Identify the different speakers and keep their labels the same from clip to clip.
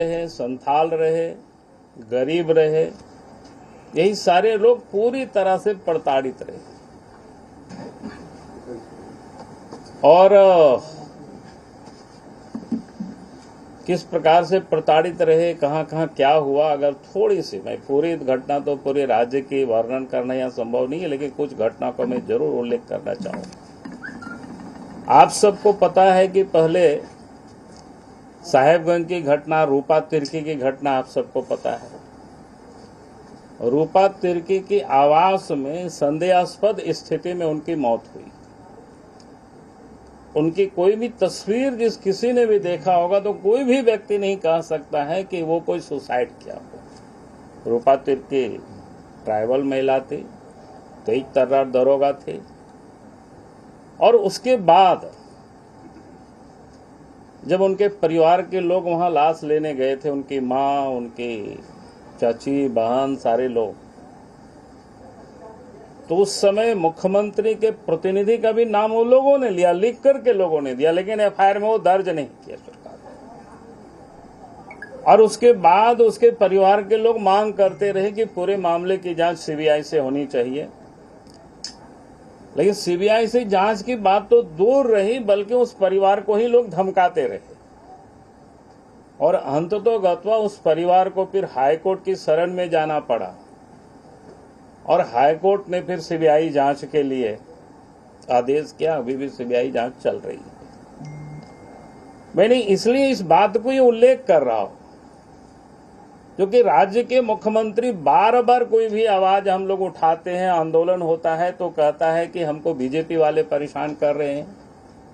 Speaker 1: रहे, संथाल रहे, गरीब रहे, यही सारे लोग पूरी तरह से प्रताड़ित रहे। और किस प्रकार से प्रताड़ित रहे, कहां कहां क्या हुआ, अगर थोड़ी सी, मैं पूरी घटना तो पूरे राज्य की वर्णन करना यहाँ संभव नहीं है, लेकिन कुछ घटना को मैं जरूर उल्लेख करना चाहूंगा। आप सबको पता है कि पहले साहेबगंज की घटना, रूपा तिर्की की घटना आप सबको पता है। रूपा तिर्की की आवास में संदेहास्पद स्थिति में उनकी मौत हुई। उनकी कोई भी तस्वीर जिस किसी ने भी देखा होगा तो कोई भी व्यक्ति नहीं कह सकता है कि वो कोई सुसाइड किया हो। रूपा तिर्की ट्राइबल महिला थी, तेज तर्रार दरोगा थे। और उसके बाद जब उनके परिवार के लोग वहां लाश लेने गए थे, उनकी माँ, उनकी चाची, बहन, सारे लोग, तो उस समय मुख्यमंत्री के प्रतिनिधि का भी नाम वो लोगों ने लिया, लिख करके लोगों ने दिया, लेकिन एफआईआर में वो दर्ज नहीं किया सरकार ने। और उसके बाद उसके परिवार के लोग मांग करते रहे कि पूरे मामले की जांच सीबीआई से होनी चाहिए। लेकिन सीबीआई से जांच की बात तो दूर रही, बल्कि उस परिवार को ही लोग धमकाते रहे। और अंततोगत्वा उस परिवार को फिर हाईकोर्ट की शरण में जाना पड़ा, और हाईकोर्ट ने फिर सीबीआई जांच के लिए आदेश किया। अभी भी सीबीआई जांच चल रही है। मैंने इसलिए इस बात को ये उल्लेख कर रहा हूं क्योंकि राज्य के मुख्यमंत्री बार बार कोई भी आवाज हम लोग उठाते हैं, आंदोलन होता है तो कहता है कि हमको बीजेपी वाले परेशान कर रहे हैं,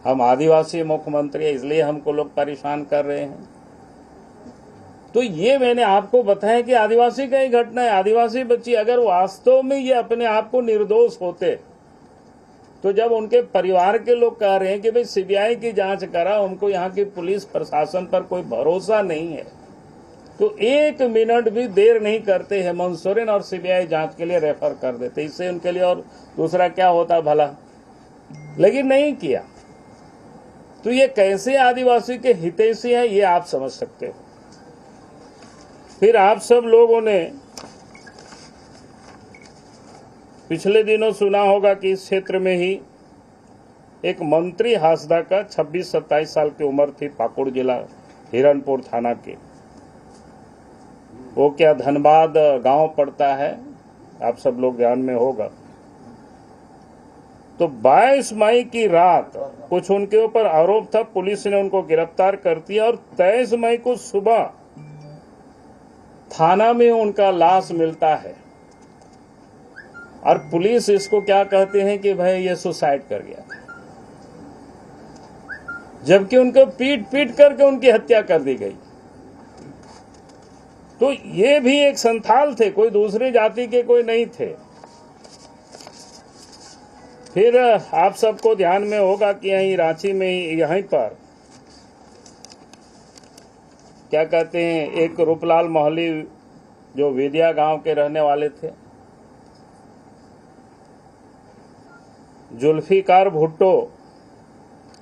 Speaker 1: हम आदिवासी मुख्यमंत्री है इसलिए हमको लोग परेशान कर रहे हैं। तो ये मैंने आपको बताया कि आदिवासी का ही घटना है। आदिवासी बच्ची अगर वास्तव में ये अपने आप को निर्दोष होते तो जब उनके परिवार के लोग कह रहे हैं कि भाई सीबीआई की जांच करा, उनको यहाँ की पुलिस प्रशासन पर कोई भरोसा नहीं है, तो 1 मिनट भी देर नहीं करते हेमंत सोरेन और सीबीआई जांच के लिए रेफर कर देते। इससे उनके लिए और दूसरा क्या होता भला, लेकिन नहीं किया। तो ये कैसे आदिवासी के हितैषी है ये आप समझ सकते हो। फिर आप सब लोगों ने पिछले दिनों सुना होगा कि इस क्षेत्र में ही एक मंत्री हासदा का 26-27 साल की उम्र थी, पाकुड़ जिला हिरनपुर थाना के, वो क्या धनबाद गांव पड़ता है, आप सब लोग ध्यान में होगा। तो 22 मई की रात कुछ उनके ऊपर आरोप था, पुलिस ने उनको गिरफ्तार कर दिया और 23 मई को सुबह थाना में उनका लाश मिलता है। और पुलिस इसको क्या कहते हैं कि भाई ये सुसाइड कर गया, जबकि उनको पीट पीट करके उनकी हत्या कर दी गई। तो ये भी एक संथाल थे, कोई दूसरी जाति के कोई नहीं थे। फिर आप सबको ध्यान में होगा कि यहीं रांची में ही यहीं पर क्या कहते हैं, एक रूपलाल मोहली जो विद्या गांव के रहने वाले थे, जुल्फिकार भुट्टो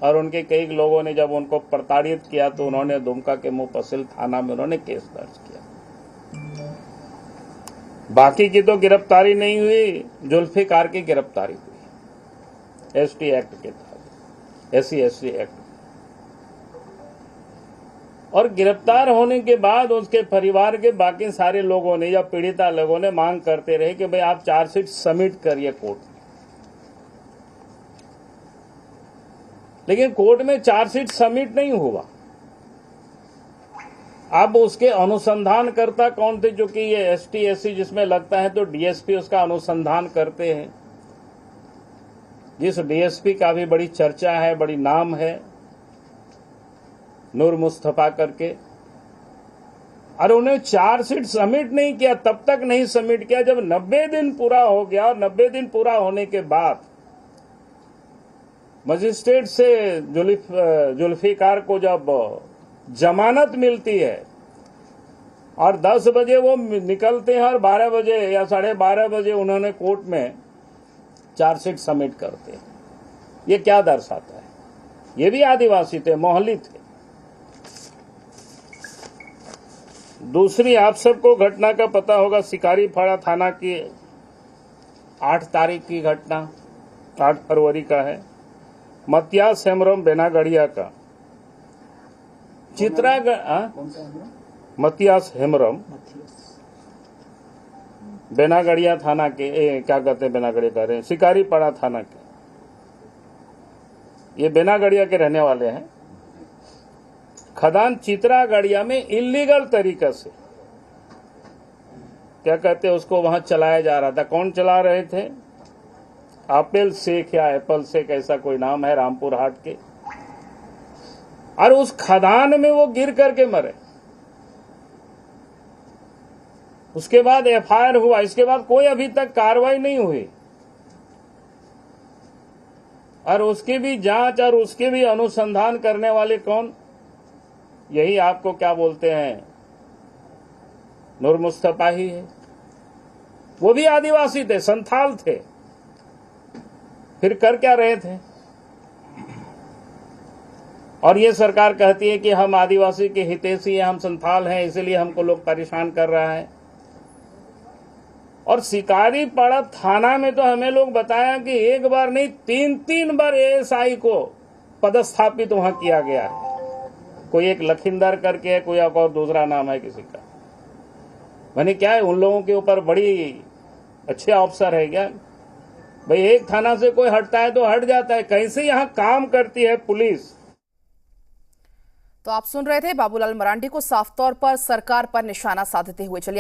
Speaker 1: और उनके कई लोगों ने जब उनको प्रताड़ित किया तो उन्होंने दुमका के मुफस्सिल थाना में उन्होंने केस दर्ज किया। बाकी की तो गिरफ्तारी नहीं हुई, जुल्फिकार की गिरफ्तारी हुई एसटी एक्ट के तहत, SC/ST एक्ट। और गिरफ्तार होने के बाद उसके परिवार के बाकी सारे लोगों ने या पीड़िता लोगों ने मांग करते रहे कि भाई आप चार्जशीट सबमिट करिए कोर्ट में। लेकिन कोर्ट में चार्जशीट सबमिट नहीं हुआ। अब उसके अनुसंधानकर्ता कौन थे, जो कि ये ST/SC जिसमें लगता है तो DSP उसका अनुसंधान करते हैं, जिस DSP का भी बड़ी चर्चा है, बड़ी नाम है, नूर मुस्तफा करके। और उन्हें चार्जशीट सबमिट नहीं किया, तब तक नहीं सबमिट किया जब 90 दिन पूरा हो गया। और 90 दिन पूरा होने के बाद मजिस्ट्रेट से जुल्फिकार को जब जमानत मिलती है और 10 बजे वो निकलते हैं और 12 बजे या 12:30 बजे उन्होंने कोर्ट में चार्जशीट सबमिट करते हैं। ये क्या दर्शाता है? ये भी आदिवासी थे, मोहली थे। दूसरी, आप सबको घटना का पता होगा, शिकारीपाड़ा थाना की 8 तारीख की घटना, 8 फरवरी का है। मतियास हेम्ब्रम बेनागढ़िया का मतियास हेम्ब्रम बेनागढ़िया थाना के क्या कहते हैं, बेनागढ़िया कह रहे हैं, शिकारीपाड़ा थाना के, ये बेनागढ़िया के रहने वाले हैं। खदान चित्रागढ़िया में इलीगल तरीके से क्या कहते हैं उसको वहां चलाया जा रहा था। कौन चला रहे थे? आपेल शेख या एप्पल शेख, ऐसा कोई नाम है, रामपुर हाट के। और उस खदान में वो गिर करके मरे। उसके बाद एफआईआर हुआ, इसके बाद कोई अभी तक कार्रवाई नहीं हुई। और उसकी भी जांच और उसके भी अनुसंधान करने वाले कौन? यही आपको क्या बोलते हैं, नूर मुस्तफा ही है। वो भी आदिवासी थे, संथाल थे, फिर कर क्या रहे थे? और ये सरकार कहती है कि हम आदिवासी के हितैषी हैं, हम संथाल हैं, इसलिए हमको लोग परेशान कर रहा है। और शिकारीपाड़ा थाना में तो हमें लोग बताया कि एक बार नहीं 3 बार एएसआई को पदस्थापित वहां किया गया है। कोई एक लखिंदर करके है, कोई और दूसरा नाम है किसी का। मैंने क्या है, उन लोगों के ऊपर बड़ी अच्छे अफसर है क्या? भाई एक थाना से कोई हटता है तो हट जाता है, कैसे यहाँ काम करती है पुलिस।
Speaker 2: तो आप सुन रहे थे बाबूलाल मरांडी को साफ तौर पर सरकार पर निशाना साधते हुए। चलिए